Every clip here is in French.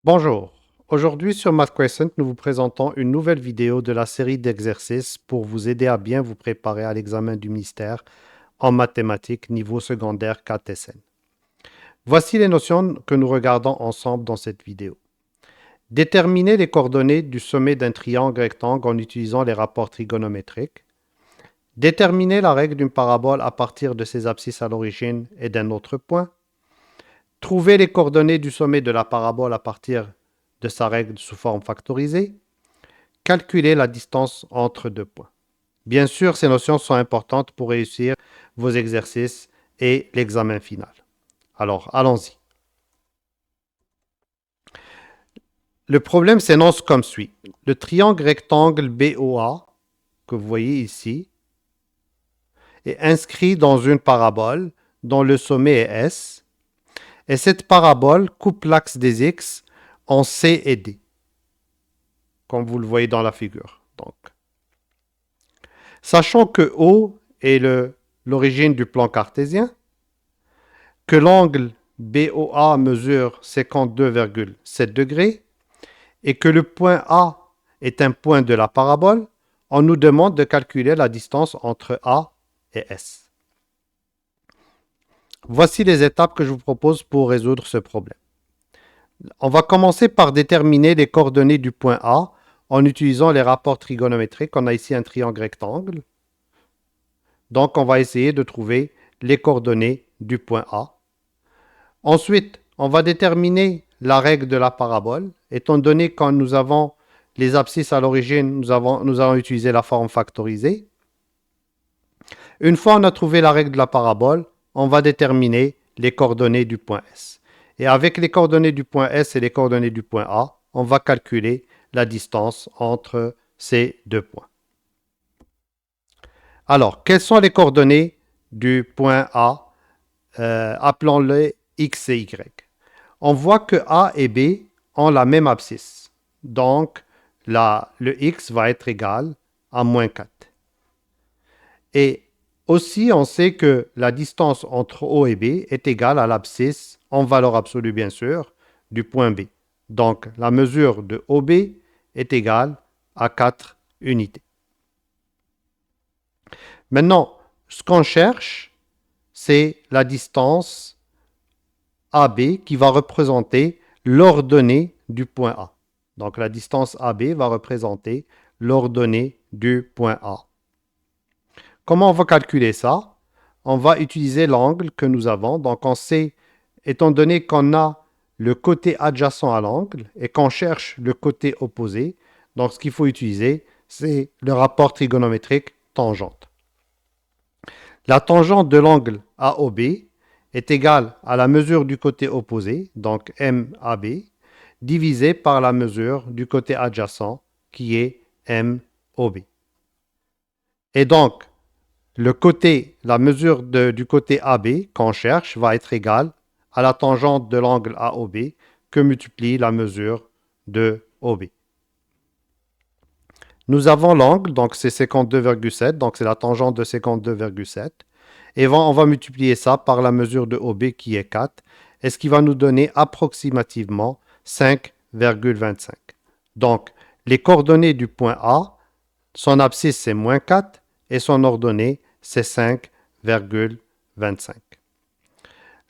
Bonjour, aujourd'hui sur MathQuestion, nous vous présentons une nouvelle vidéo de la série d'exercices pour vous aider à bien vous préparer à l'examen du ministère en mathématiques niveau secondaire 4SN. Voici les notions que nous regardons ensemble dans cette vidéo. Déterminer les coordonnées du sommet d'un triangle rectangle en utilisant les rapports trigonométriques. Déterminer la règle d'une parabole à partir de ses abscisses à l'origine et d'un autre point. Trouver les coordonnées du sommet de la parabole à partir de sa règle sous forme factorisée. Calculer la distance entre deux points. Bien sûr, ces notions sont importantes pour réussir vos exercices et l'examen final. Alors, allons-y. Le problème s'énonce comme suit. Le triangle rectangle BOA, que vous voyez ici, est inscrit dans une parabole dont le sommet est S, et cette parabole coupe l'axe des X en C et D, comme vous le voyez dans la figure. Donc, sachant que O est l'origine du plan cartésien, que l'angle BOA mesure 52,7 degrés et que le point A est un point de la parabole, on nous demande de calculer la distance entre A et S. Voici les étapes que je vous propose pour résoudre ce problème. On va commencer par déterminer les coordonnées du point A en utilisant les rapports trigonométriques. On a ici un triangle rectangle. Donc, on va essayer de trouver les coordonnées du point A. Ensuite, on va déterminer la règle de la parabole. Étant donné que quand nous avons les abscisses à l'origine, nous allons utiliser la forme factorisée. Une fois on a trouvé la règle de la parabole, on va déterminer les coordonnées du point S. Et avec les coordonnées du point S et les coordonnées du point A, on va calculer la distance entre ces deux points. Alors, quelles sont les coordonnées du point A? Appelons-les X et Y. On voit que A et B ont la même abscisse. Donc, le X va être égal à moins 4. Et aussi, on sait que la distance entre O et B est égale à l'abscisse, en valeur absolue bien sûr, du point B. Donc, la mesure de OB est égale à 4 unités. Maintenant, ce qu'on cherche, c'est la distance AB qui va représenter l'ordonnée du point A. Donc, la distance AB va représenter l'ordonnée du point A. Comment on va calculer ça? On va utiliser l'angle que nous avons. Donc, on sait, étant donné qu'on a le côté adjacent à l'angle et qu'on cherche le côté opposé, donc ce qu'il faut utiliser, c'est le rapport trigonométrique tangente. La tangente de l'angle AOB est égale à la mesure du côté opposé, donc MAB, divisé par la mesure du côté adjacent, qui est MOB. Et donc, la mesure du côté AB qu'on cherche va être égale à la tangente de l'angle AOB que multiplie la mesure de OB. Nous avons l'angle, donc c'est 52,7, donc c'est la tangente de 52,7. Et on va multiplier ça par la mesure de OB qui est 4, et ce qui va nous donner approximativement 5,25. Donc, les coordonnées du point A, son abscisse c'est moins 4 et son ordonnée c'est 5,25.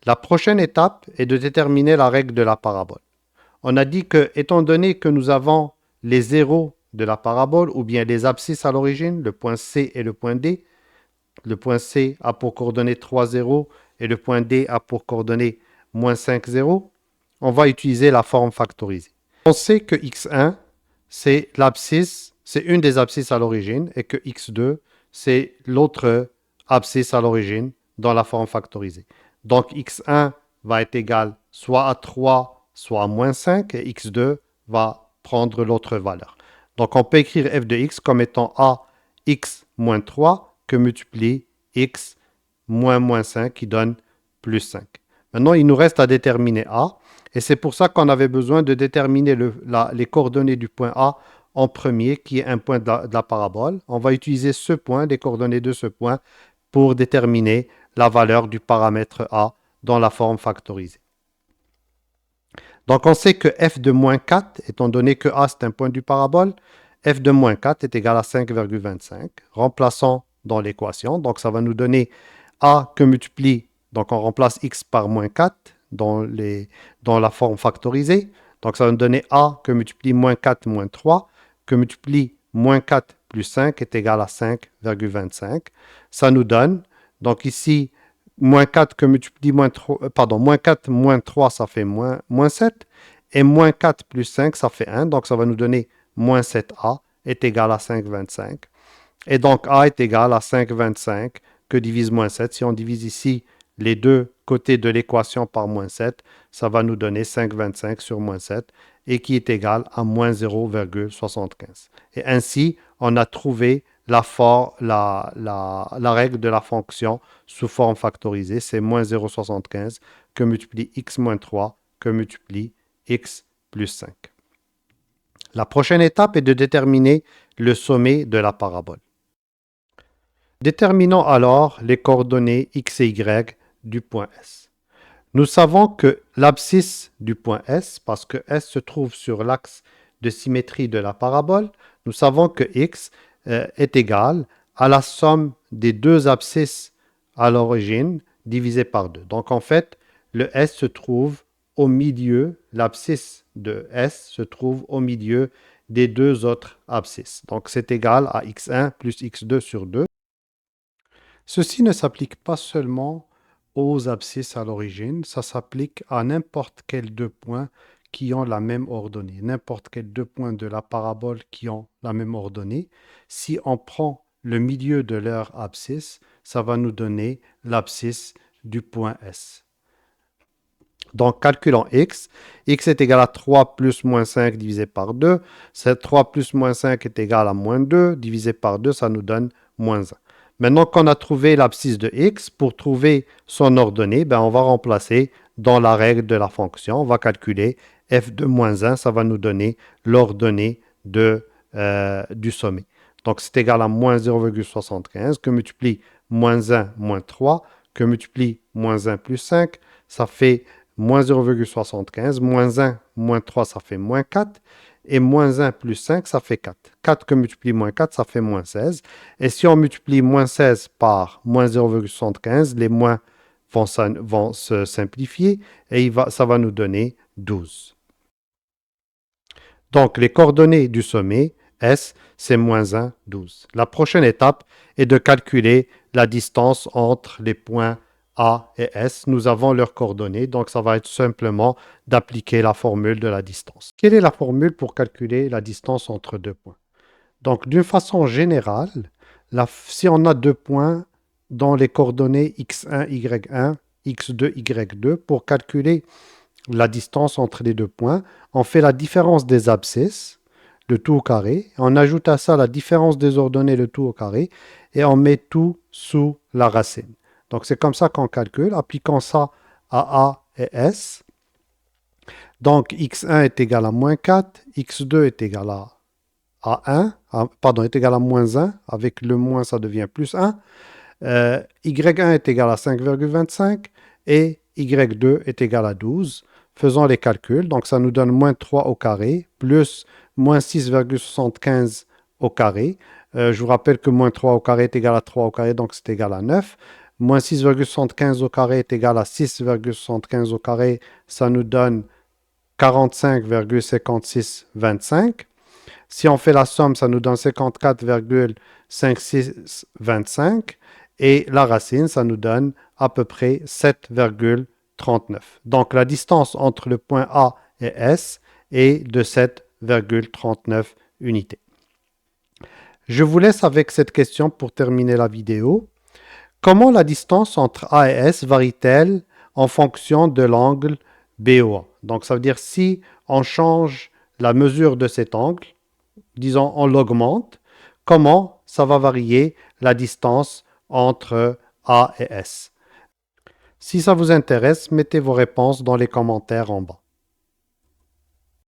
La prochaine étape est de déterminer la règle de la parabole. On a dit que, étant donné que nous avons les zéros de la parabole, ou bien les abscisses à l'origine, le point C et le point D, le point C a pour coordonnée 3, 0 et le point D a pour coordonnée moins 5, 0, on va utiliser la forme factorisée. On sait que x1, c'est l'abscisse, c'est une des abscisses à l'origine, et que x2, c'est l'autre abscisse à l'origine dans la forme factorisée. Donc x1 va être égal soit à 3, soit à moins 5, et x2 va prendre l'autre valeur. Donc on peut écrire f de x comme étant a x moins 3 que multiplie x moins 5 qui donne plus 5. Maintenant, il nous reste à déterminer a, et c'est pour ça qu'on avait besoin de déterminer les coordonnées du point A en premier, qui est un point de la parabole. On va utiliser ce point, les coordonnées de ce point, pour déterminer la valeur du paramètre A dans la forme factorisée. Donc, on sait que f de moins 4, étant donné que A, c'est un point du parabole, f de moins 4 est égal à 5,25. Remplaçons dans l'équation. Donc, ça va nous donner A que multiplie, donc on remplace x par moins 4 dans la forme factorisée. Donc, ça va nous donner A que multiplie moins 4 moins 3, que multiplie moins 4 plus 5 est égal à 5,25. Ça nous donne, donc ici, moins 4 que multiplie moins 3, moins 4 moins 3, ça fait moins 7. Et moins 4 plus 5, ça fait 1. Donc, ça va nous donner moins 7a est égal à 5,25. Et donc, a est égal à 5,25 que divise moins 7. Si on divise ici les deux côtés de l'équation par moins 7, ça va nous donner 5,25 sur moins 7 et qui est égal à moins 0,75. Et ainsi, on a trouvé la règle de la fonction sous forme factorisée. C'est moins 0,75 que multiplie x moins 3 que multiplie x plus 5. La prochaine étape est de déterminer le sommet de la parabole. Déterminons alors les coordonnées x et y du point S. Nous savons que l'abscisse du point S, parce que S se trouve sur l'axe de symétrie de la parabole, nous savons que x est égal à la somme des deux abscisses à l'origine divisé par 2. Donc en fait, le S se trouve au milieu, l'abscisse de S se trouve au milieu des deux autres abscisses. Donc c'est égal à x1 plus x2 sur 2. Ceci ne s'applique pas seulement aux abscisses à l'origine, ça s'applique à n'importe quels deux points qui ont la même ordonnée, n'importe quels deux points de la parabole qui ont la même ordonnée. Si on prend le milieu de leur abscisse, ça va nous donner l'abscisse du point S. Donc, calculons x. X est égal à 3 plus moins 5 divisé par 2. Cette 3 plus moins 5 est égal à moins 2. Divisé par 2, ça nous donne moins 1. Maintenant qu'on a trouvé l'abscisse de x, pour trouver son ordonnée, on va remplacer dans la règle de la fonction. On va calculer f de moins 1, ça va nous donner l'ordonnée du sommet. Donc, c'est égal à moins 0,75 que multiplie moins 1 moins 3, que multiplie moins 1 plus 5, ça fait moins 0,75, moins 1 moins 3, ça fait moins 4. Et moins 1 plus 5, ça fait 4. 4 que multiplie moins 4, ça fait moins 16. Et si on multiplie moins 16 par moins 0,75, les moins vont se simplifier et ça va nous donner 12. Donc, les coordonnées du sommet, S, c'est moins 1, 12. La prochaine étape est de calculer la distance entre les points A et S. Nous avons leurs coordonnées, donc ça va être simplement d'appliquer la formule de la distance. Quelle est la formule pour calculer la distance entre deux points? Donc, d'une façon générale, si on a deux points dont les coordonnées x1, y1, x2, y2, pour calculer la distance entre les deux points, on fait la différence des abscisses, le tout au carré, on ajoute à ça la différence des ordonnées, le tout au carré, et on met tout sous la racine. Donc c'est comme ça qu'on calcule, appliquons ça à A et S. Donc x1 est égal à moins 4, x2 est égal à 1, est égal à moins 1, avec le moins ça devient plus 1, y1 est égal à 5,25 et y2 est égal à 12. Faisons les calculs, donc ça nous donne moins 3 au carré, plus moins 6,75 au carré. Je vous rappelle que moins 3 au carré est égal à 3 au carré, donc c'est égal à 9. Moins 6,75 au carré est égal à 6,75 au carré, ça nous donne 45,5625. Si on fait la somme, ça nous donne 54,5625. Et la racine, ça nous donne à peu près 7,39. Donc la distance entre le point A et S est de 7,39 unités. Je vous laisse avec cette question pour terminer la vidéo. Comment la distance entre A et S varie-t-elle en fonction de l'angle BOA? Donc ça veut dire si on change la mesure de cet angle, disons on l'augmente, comment ça va varier la distance entre A et S? Si ça vous intéresse, mettez vos réponses dans les commentaires en bas.